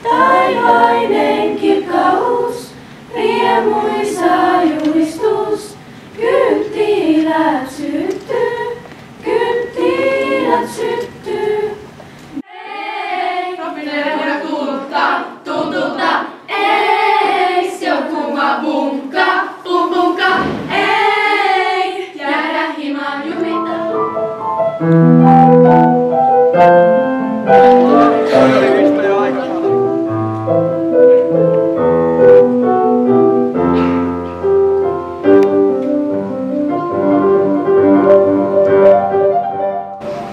taivainen kirkkaus, riemuisa julistus, kynttilät syttyy, kynttilät syttyy. Ei, minä tutulta, ei, se on kuuma punkka, punkka, ei, jäädä himaan jumita.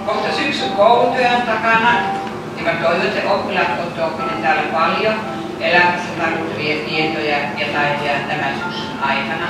Kohta syksyn koulutyön takana, ja mä toivon, että oppilaat olette oppineet täällä paljon elämässä tarvittavia tietoja ja taitoja tämän syksyn aikana.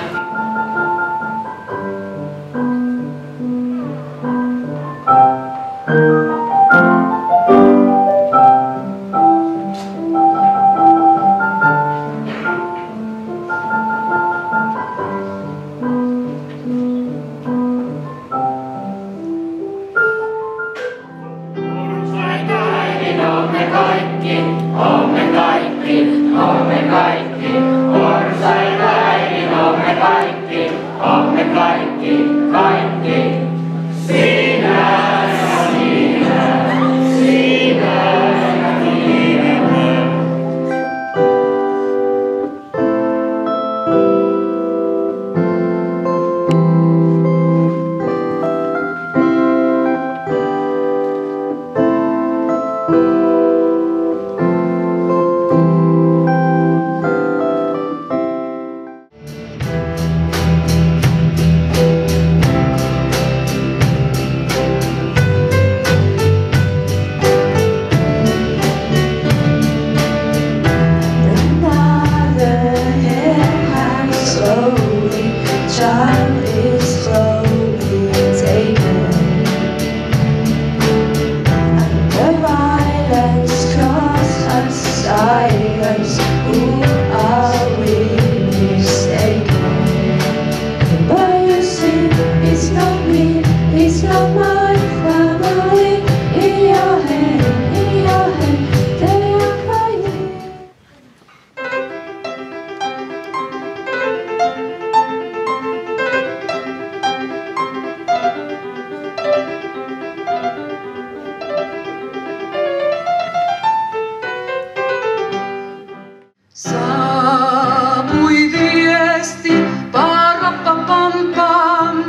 Saapui viesti, parappapampam.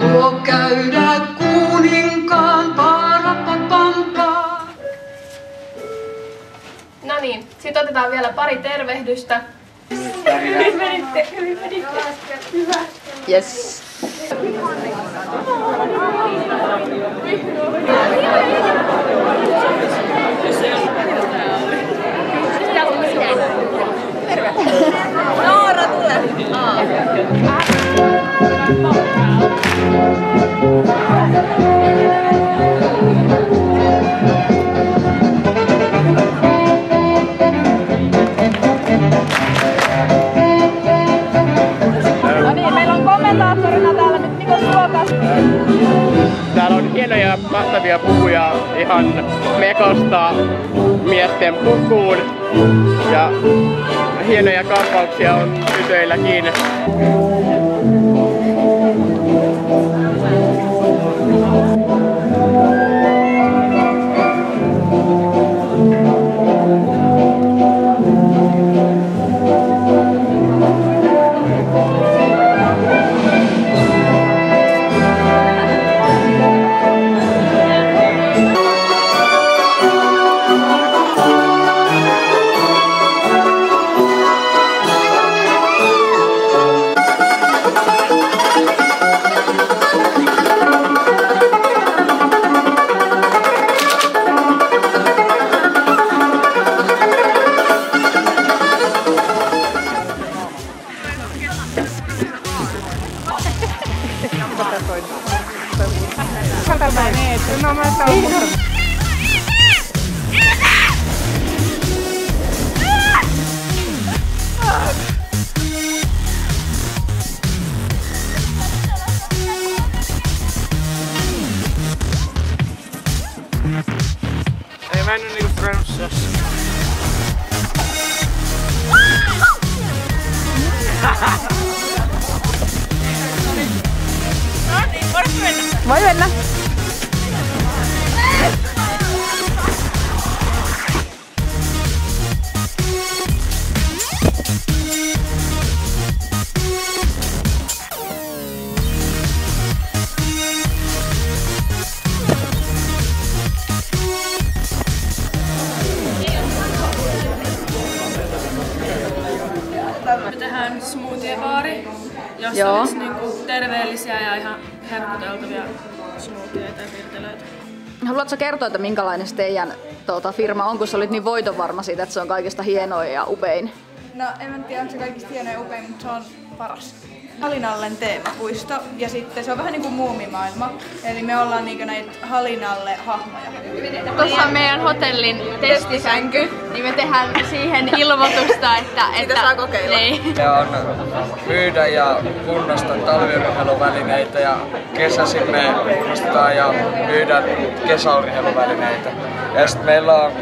Luo käydä kuninkaan, parappapampam. No niin, sit otetaan vielä pari tervehdystä. Hyvin menitte. Hyvä. Yes. Noora, tule! No niin, meillä on kommentaattorina täällä nyt Niko Suokas. Täällä on hienoja, mahtavia pukuja ihan mekosta miesten pukuun. Ja hienoja kamppauksia on tytöilläkin. mä en oo niinku Franssassa. Voi mennä. Me tehdään smoothie-baari, jossa olisi niinku terveellisiä ja ihan herkuteltavia smoothieita ja virtelöitä. Haluatko kertoa, että minkälainen se teidän firma on, kun sä olit niin voitonvarma siitä, että se on kaikista hienoin ja upein? No en tiedä, onko se kaikista hienoin ja upein, mutta se on paras. Halinallen teemapuisto ja sitten se on vähän niinku muumimaailma. Eli me ollaan niinku näitä Halinalle hahmoja. Tuossa on meidän hotellin testisänky, niin me tehdään siihen ilmoitusta, että Sitä saa kokeilla. Niin. Ja on myydä ja kunnostaa talviurheiluvälineitä ja kesäisin me kunnostetaan ja myydään kesäurheiluvälineitä. Ja sitten meillä on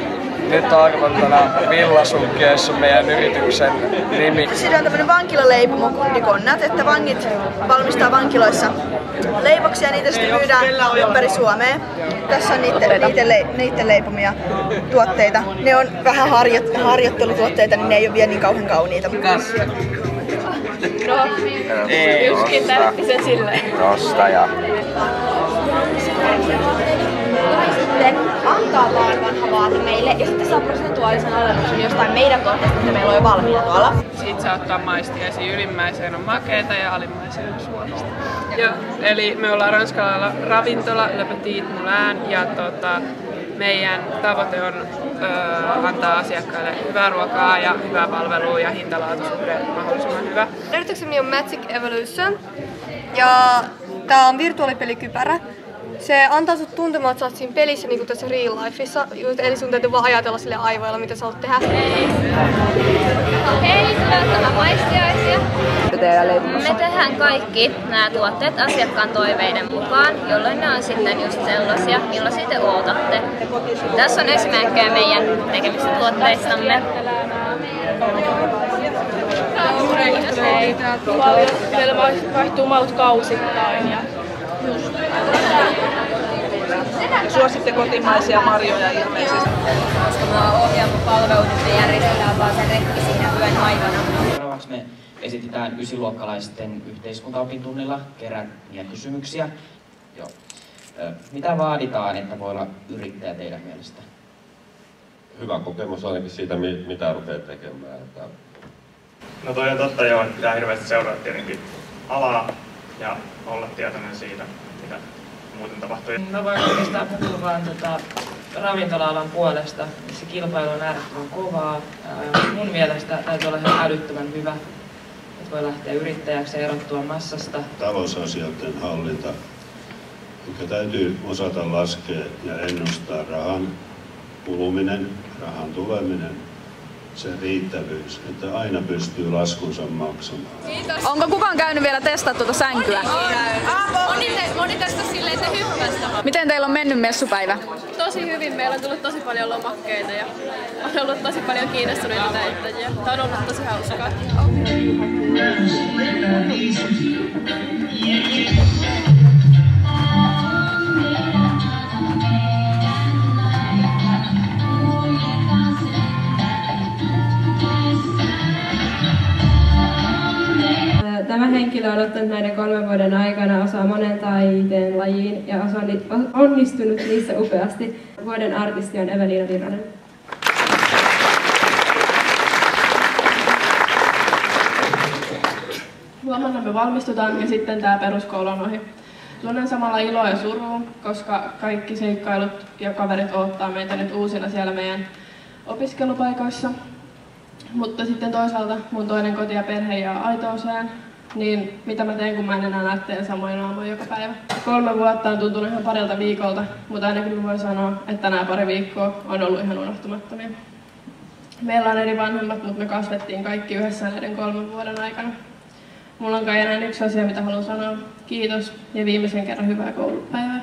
nyt arvottuna Villasukkeessa meidän yrityksen nimi. Siinä on tämmönen vankilaleipomo Kundikonnat, että vangit valmistaa vankiloissa leivoksia ja niitä sitten myydään ympäri Suomea. Tässä on niiden leipomia tuotteita. Ne on vähän harjoittelutuotteita, niin ne ei ole vielä niin kauhean kauniita. No, yksikin täytti sen silleen. Nostaja. Sitten antaa vaan vanha vaate meille ja sitten saa prosentuaalisen alennuksen jostain meidän tuotteesta, mitä meillä on jo valmiina tuolla. Siitä saa ottaa maistiaisia. Ylimmäiseen on makeita ja alimmaiseen on suolasta. Joo, eli me ollaan ranskalainen ravintola Le Petit Moulin ja meidän tavoite on antaa asiakkaille hyvää ruokaa ja hyvää palvelua ja hintalaatuisuuden mahdollisimman hyvä. Yrityksen nimi on Magic Evolution ja tää on virtuaalipelikypärä. Se antaa sut tuntemaan, että sä oot siinä pelissä niin kuin tässä real lifeissa. Eli sun täytyy vaan ajatella sille aivoilla, mitä sä haluat tehdä. Hei, tämä maistiaisia. Me tehdään kaikki nämä tuotteet asiakkaan toiveiden mukaan, jolloin ne on sitten just sellaisia, millaisia te ootatte. Tässä on esimerkkejä meidän tekemistä tuotteistamme. Meillä vaihtuu maut kausittain. Suositte kotimaisia marjoja ilmeisesti. Koska me ollaan ohjaamopalvelu, niin me järjestetään vaan se retki siinä yön aikana. Seuraavaksi me esitetään ysiluokkalaisten yhteiskuntaopintunnilla kerättyjä kysymyksiä. Joo. Mitä vaaditaan, että voi olla yrittäjä teidän mielestä? Hyvä kokemus ainakin siitä, mitä rupeaa tekemään. No toi on totta joo, että pitää hirveästi seurata tietenkin alaa ja olla tietoinen siitä, mitä muuten tapahtuu. Mä voin oikeastaan puhua vaan ravintola-alan puolesta, missä kilpailu on äärettömän kovaa. Mun mielestä täytyy olla ihan älyttömän hyvä, että voi lähteä yrittäjäksi ja erottua massasta. Talousasioiden hallinta, joka täytyy osata laskea ja ennustaa rahan kuluminen, rahan tuleminen, se riittävyys, että aina pystyy laskunsa maksamaan. Kiitos. Onko kukaan käynyt vielä testaa tuota sänkyä? Moni testasi silleen, että hyppästä. Miten teillä on mennyt messupäivä? Tosi hyvin. Meillä on tullut tosi paljon lomakkeita ja on ollut tosi paljon kiinnostuneita näyttäjiä. Tämä on ollut tosi hauskaa. Tämä henkilö on ottanut näiden 3 vuoden aikana osaa monen taiteen lajiin ja onnistunut niissä upeasti. Vuoden artisti on Eveliina Virranen. Huomenna me valmistutaan ja sitten tämä peruskoulu on ohi. Tunnen samalla iloa ja surua, koska kaikki seikkailut ja kaverit odottaa meitä nyt uusina siellä meidän opiskelupaikoissa. Mutta sitten toisaalta mun toinen koti ja perhe jää Aitouseen, niin mitä mä teen, kun mä en enää näe teidän samoin aamuin joka päivä. 3 vuotta on tuntunut ihan parilta viikolta, mutta ainakin mä voin sanoa, että nämä pari viikkoa on ollut ihan unohtumattomia. Meillä on eri vanhemmat, mutta me kasvettiin kaikki yhdessä näiden 3 vuoden aikana. Mulla on kai enää yksi asia, mitä haluan sanoa. Kiitos ja viimeisen kerran hyvää koulupäivää.